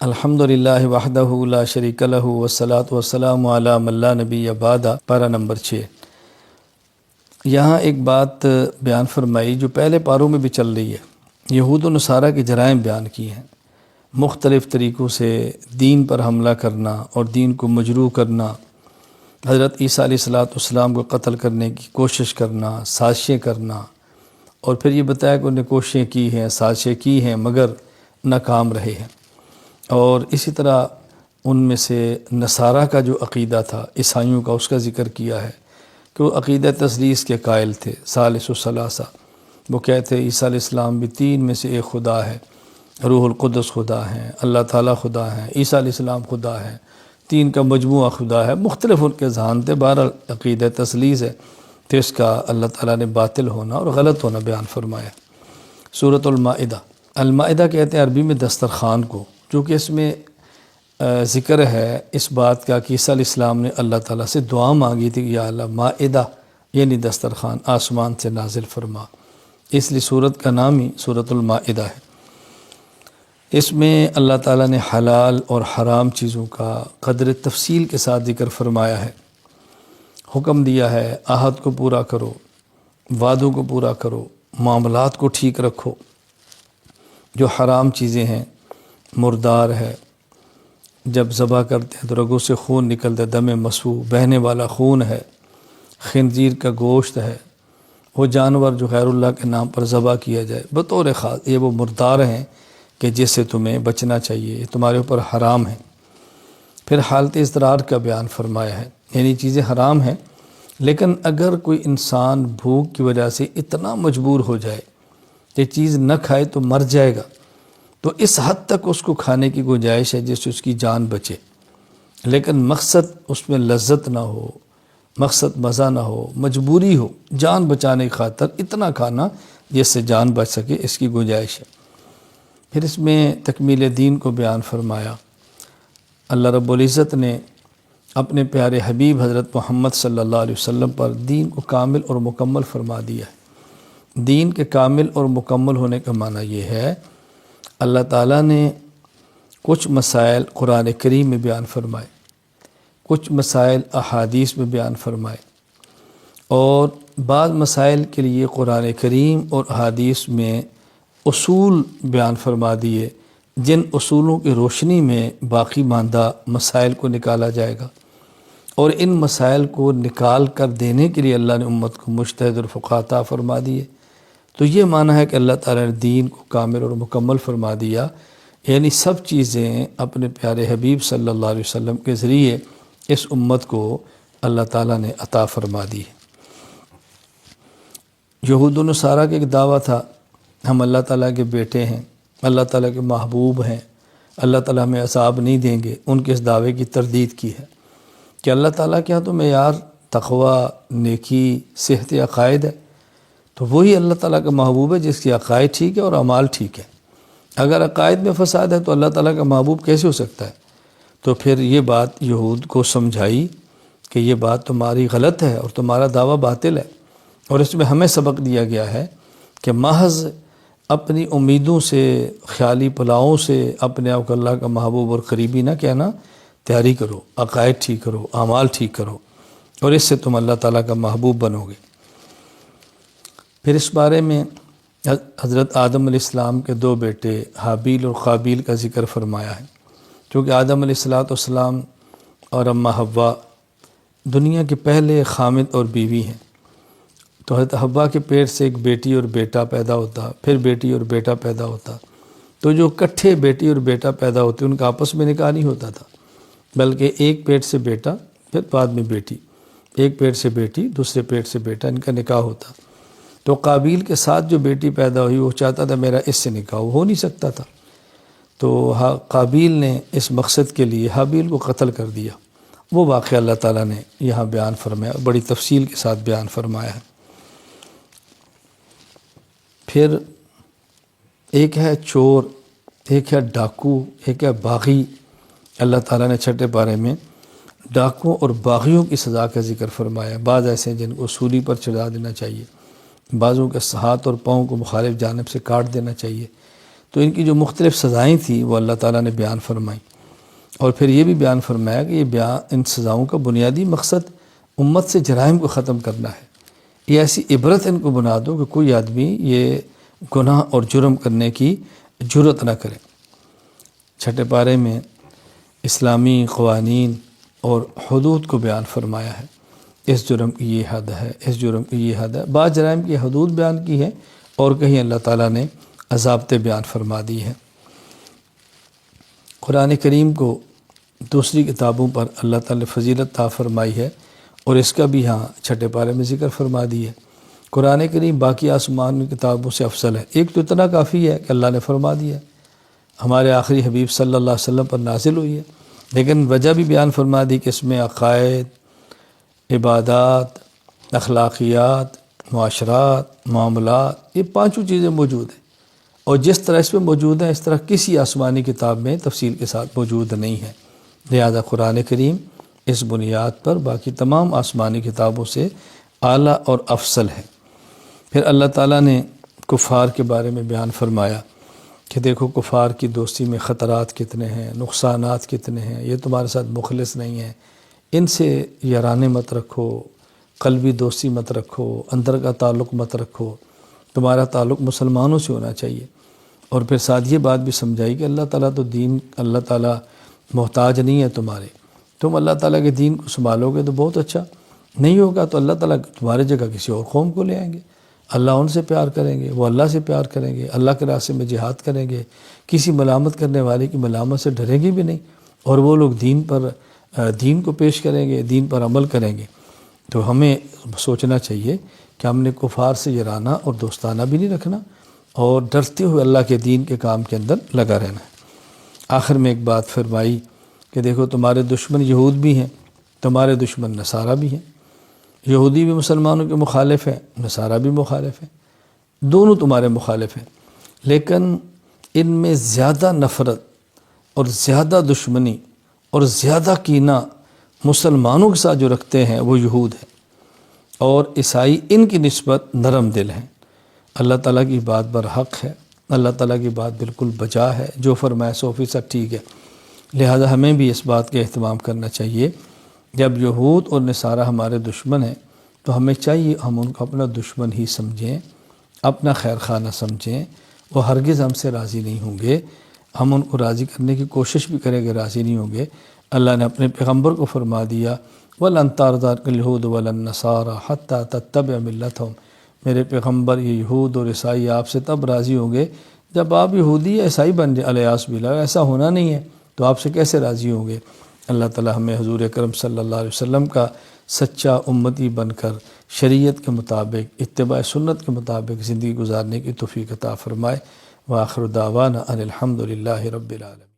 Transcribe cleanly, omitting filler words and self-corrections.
الحمد للہ وحدہ لا شریک لہ والصلاة والسلام علی من لا نبی بعد۔ پارہ نمبر 6۔ یہاں ایک بات بیان فرمائی جو پہلے پاروں میں بھی چل رہی ہے۔ یہود و نصارہ کے جرائم بیان کی ہیں، مختلف طریقوں سے دین پر حملہ کرنا اور دین کو مجروح کرنا، حضرت عیسیٰ علیہ السلام کو قتل کرنے کی کوشش کرنا، سازشیں کرنا، اور پھر یہ بتایا کہ انہوں نے کوششیں کی ہیں، سازشیں کی ہیں مگر ناکام رہے ہیں۔ اور اسی طرح ان میں سے نصارہ کا جو عقیدہ تھا، عیسائیوں کا، اس کا ذکر کیا ہے کہ وہ عقیدہ تثلیث کے قائل تھے، ثالث الثلاثہ۔ وہ کہتے ہیں عیسیٰ علیہ السلام بھی تین میں سے ایک خدا ہے، روح القدس خدا ہیں، اللہ تعالیٰ خدا ہیں، عیسیٰ علیہ السلام خدا ہے، تین کا مجموعہ خدا ہے۔ مختلف ان کے ذہان تھے، بہرحال عقیدہ تثلیث ہے تو اس کا اللہ تعالیٰ نے باطل ہونا اور غلط ہونا بیان فرمایا۔ سورۃ المائدہ، المائدہ کہتے ہیں عربی میں دسترخوان کو، چونکہ اس میں ذکر ہے اس بات کا کہ عیسیٰ علیہ السلام نے اللہ تعالیٰ سے دعا مانگی تھی کہ یا اللہ مائدہ یعنی دسترخوان آسمان سے نازل فرما، اس لیے سورت کا نام ہی سورۃ المائدہ ہے۔ اس میں اللہ تعالیٰ نے حلال اور حرام چیزوں کا قدر تفصیل کے ساتھ ذکر فرمایا ہے، حکم دیا ہے عہد کو پورا کرو، وعدوں کو پورا کرو، معاملات کو ٹھیک رکھو۔ جو حرام چیزیں ہیں، مردار ہے، جب ذبح کرتے ہیں تو رگوں سے خون نکلتا ہے، دم مسفوح، بہنے والا خون ہے، خنزیر کا گوشت ہے، وہ جانور جو غیر اللہ کے نام پر ذبح کیا جائے بطور خاص، یہ وہ مردار ہیں کہ جس سے تمہیں بچنا چاہیے، یہ تمہارے اوپر حرام ہیں۔ پھر حالت اضطرار کا بیان فرمایا ہے، یعنی چیزیں حرام ہیں لیکن اگر کوئی انسان بھوک کی وجہ سے اتنا مجبور ہو جائے کہ چیز نہ کھائے تو مر جائے گا، تو اس حد تک اس کو کھانے کی گنجائش ہے جس سے اس کی جان بچے، لیکن مقصد اس میں لذت نہ ہو، مقصد مزہ نہ ہو، مجبوری ہو، جان بچانے کی خاطر اتنا کھانا جس سے جان بچ سکے، اس کی گنجائش ہے۔ پھر اس میں تکمیل دین کو بیان فرمایا۔ اللہ رب العزت نے اپنے پیارے حبیب حضرت محمد صلی اللہ علیہ وسلم پر دین کو کامل اور مکمل فرما دیا ہے۔ دین کے کامل اور مکمل ہونے کا معنی یہ ہے اللہ تعالیٰ نے کچھ مسائل قرآن کریم میں بیان فرمائے، کچھ مسائل احادیث میں بیان فرمائے، اور بعض مسائل کے لیے قرآن کریم اور احادیث میں اصول بیان فرما دیے، جن اصولوں کی روشنی میں باقی ماندہ مسائل کو نکالا جائے گا، اور ان مسائل کو نکال کر دینے کے لیے اللہ نے امت کو مجتہد اور فقہ عطا فرما دیے۔ تو یہ معنی ہے کہ اللہ تعالیٰ نے دین کو کامل اور مکمل فرما دیا، یعنی سب چیزیں اپنے پیارے حبیب صلی اللہ علیہ وسلم کے ذریعے اس امت کو اللہ تعالیٰ نے عطا فرما دی ہے۔ یہود و نصارہ کا ایک دعویٰ تھا ہم اللہ تعالیٰ کے بیٹے ہیں، اللہ تعالیٰ کے محبوب ہیں، اللہ تعالیٰ ہمیں عذاب نہیں دیں گے۔ ان کے اس دعوے کی تردید کی ہے کہ اللہ تعالیٰ کے ہاں تو معیار تقوی، نیکی، صحت عقائد ہے، تو وہی اللہ تعالیٰ کا محبوب ہے جس کی عقائد ٹھیک ہے اور اعمال ٹھیک ہے۔ اگر عقائد میں فساد ہے تو اللہ تعالیٰ کا محبوب کیسے ہو سکتا ہے؟ تو پھر یہ بات یہود کو سمجھائی کہ یہ بات تمہاری غلط ہے اور تمہارا دعویٰ باطل ہے، اور اس میں ہمیں سبق دیا گیا ہے کہ محض اپنی امیدوں سے، خیالی پلاؤں سے اپنے آپ کو اللہ کا محبوب اور قریبی نہ کہنا، تیاری کرو، عقائد ٹھیک کرو، اعمال ٹھیک کرو، اور اس سے تم اللہ تعالیٰ کا محبوب بنو گے۔ پھر اس بارے میں حضرت آدم علیہ السلام کے دو بیٹے حابیل اور قابیل کا ذکر فرمایا ہے، کیونکہ آدم علیہ السلام اور اماں حوا دنیا کے پہلے خامد اور بیوی ہیں، تو حضرت حوا کے پیٹ سے ایک بیٹی اور بیٹا پیدا ہوتا، پھر بیٹی اور بیٹا پیدا ہوتا، تو جو اکٹھے بیٹی اور بیٹا پیدا ہوتے ان کا آپس میں نکاح نہیں ہوتا تھا، بلکہ ایک پیٹ سے بیٹا، پھر بعد میں بیٹی، ایک پیٹ سے بیٹی، دوسرے پیٹ سے بیٹا، ان کا نکاح ہوتا۔ تو قابیل کے ساتھ جو بیٹی پیدا ہوئی وہ چاہتا تھا میرا اس سے نکاح ہو نہیں سکتا تھا، تو قابیل نے اس مقصد کے لیے حابیل کو قتل کر دیا۔ وہ واقعہ اللہ تعالیٰ نے یہاں بیان فرمایا، بڑی تفصیل کے ساتھ بیان فرمایا ہے۔ پھر ایک ہے چور، ایک ہے ڈاکو، ایک ہے باغی۔ اللہ تعالیٰ نے چھٹے پارے میں ڈاکوں اور باغیوں کی سزا کا ذکر فرمایا۔ بعض ایسے ہیں جن کو سولی پر چڑھا دینا چاہیے، بعضوں کے ہاتھ اور پاؤں کو مخالف جانب سے کاٹ دینا چاہیے۔ تو ان کی جو مختلف سزائیں تھیں وہ اللہ تعالیٰ نے بیان فرمائیں، اور پھر یہ بھی بیان فرمایا کہ ان سزاؤں کا بنیادی مقصد امت سے جرائم کو ختم کرنا ہے۔ یہ ایسی عبرت ان کو بنا دو کہ کوئی آدمی یہ گناہ اور جرم کرنے کی جرت نہ کرے۔ چھٹے پارے میں اسلامی قوانین اور حدود کو بیان فرمایا ہے، اس جرم کی یہ حد ہے، اس جرم کی یہ حد ہے۔ بعض جرائم کی حدود بیان کی ہے اور کہیں اللہ تعالیٰ نے ضابطے بیان فرما دی ہے۔ قرآن کریم کو دوسری کتابوں پر اللہ تعالیٰ نے فضیلت عطا فرمائی ہے، اور اس کا بھی ہاں چھٹے پارے میں ذکر فرما دی ہے۔ قرآن کریم باقی آسمان کی کتابوں سے افضل ہے۔ ایک تو اتنا کافی ہے کہ اللہ نے فرما دیا ہے، ہمارے آخری حبیب صلی اللہ علیہ وسلم پر نازل ہوئی ہے، لیکن وجہ بھی بیان فرما دی کہ اس میں عقائد، عبادات، اخلاقیات، معاشرات، معاملات، یہ پانچوں چیزیں موجود ہیں، اور جس طرح اس میں موجود ہیں اس طرح کسی آسمانی کتاب میں تفصیل کے ساتھ موجود نہیں ہے۔ لہذا قرآن کریم اس بنیاد پر باقی تمام آسمانی کتابوں سے اعلیٰ اور افضل ہے۔ پھر اللہ تعالیٰ نے کفار کے بارے میں بیان فرمایا کہ دیکھو کفار کی دوستی میں خطرات کتنے ہیں، نقصانات کتنے ہیں، یہ تمہارے ساتھ مخلص نہیں ہیں، ان سے یارانے مت رکھو، قلبی دوستی مت رکھو، اندر کا تعلق مت رکھو، تمہارا تعلق مسلمانوں سے ہونا چاہیے۔ اور پھر ساتھ یہ بات بھی سمجھائی کہ اللہ تعالیٰ تو اللہ تعالیٰ محتاج نہیں ہے تمہارے، تم اللہ تعالیٰ کے دین کو سنبھالو گے تو بہت اچھا، نہیں ہوگا تو اللہ تعالیٰ تمہارے جگہ کسی اور قوم کو لے آئیں گے، اللہ ان سے پیار کریں گے، وہ اللہ سے پیار کریں گے، اللہ کے راستے میں جہاد کریں گے، کسی ملامت کرنے والے کی ملامت سے ڈریں گے بھی نہیں، اور وہ لوگ دین کو پیش کریں گے، دین پر عمل کریں گے۔ تو ہمیں سوچنا چاہیے کہ ہم نے کفار سے یارانہ اور دوستانہ بھی نہیں رکھنا، اور ڈرتے ہوئے اللہ کے دین کے کام کے اندر لگا رہنا ہے۔ آخر میں ایک بات فرمائی کہ دیکھو تمہارے دشمن یہود بھی ہیں، تمہارے دشمن نصارہ بھی ہیں، یہودی بھی مسلمانوں کے مخالف ہیں، نصارہ بھی مخالف ہیں، دونوں تمہارے مخالف ہیں، لیکن ان میں زیادہ نفرت اور زیادہ دشمنی اور زیادہ کینہ مسلمانوں کے ساتھ جو رکھتے ہیں وہ یہود ہیں، اور عیسائی ان کی نسبت نرم دل ہیں۔ اللہ تعالیٰ کی بات برحق ہے، اللہ تعالیٰ کی بات بالکل بجا ہے، جو فرمائے 100% ٹھیک ہے۔ لہذا ہمیں بھی اس بات کا اہتمام کرنا چاہیے، جب یہود اور نصارہ ہمارے دشمن ہیں تو ہمیں چاہیے ہم ان کو اپنا دشمن ہی سمجھیں، اپنا خیر خواہ نہ سمجھیں، وہ ہرگز ہم سے راضی نہیں ہوں گے، ہم ان کو راضی کرنے کی کوشش بھی کریں گے، راضی نہیں ہوں گے۔ اللہ نے اپنے پیغمبر کو فرما دیا وَلَن تَرْضَىٰ عَنكَ الْيَهُودُ وَلَا النَّصَارَىٰ حَتَّىٰ تَتَّبِعَ مِلَّتَهُمْ، میرے پیغمبر یہ یہود اور عیسائی آپ سے تب راضی ہوں گے جب آپ یہودی یا عیسائی بن جائیں، الیاس باللہ، ایسا ہونا نہیں ہے تو آپ سے کیسے راضی ہوں گے۔ اللہ تعالی ہمیں حضور اکرم صلی اللہ علیہ وسلم کا سچا امتی بن کر شریعت کے مطابق، اتباع سنت کے مطابق زندگی گزارنے کی توفیق عطا فرمائے۔ وآخر دعوانا ان الحمد للہ رب العالمین۔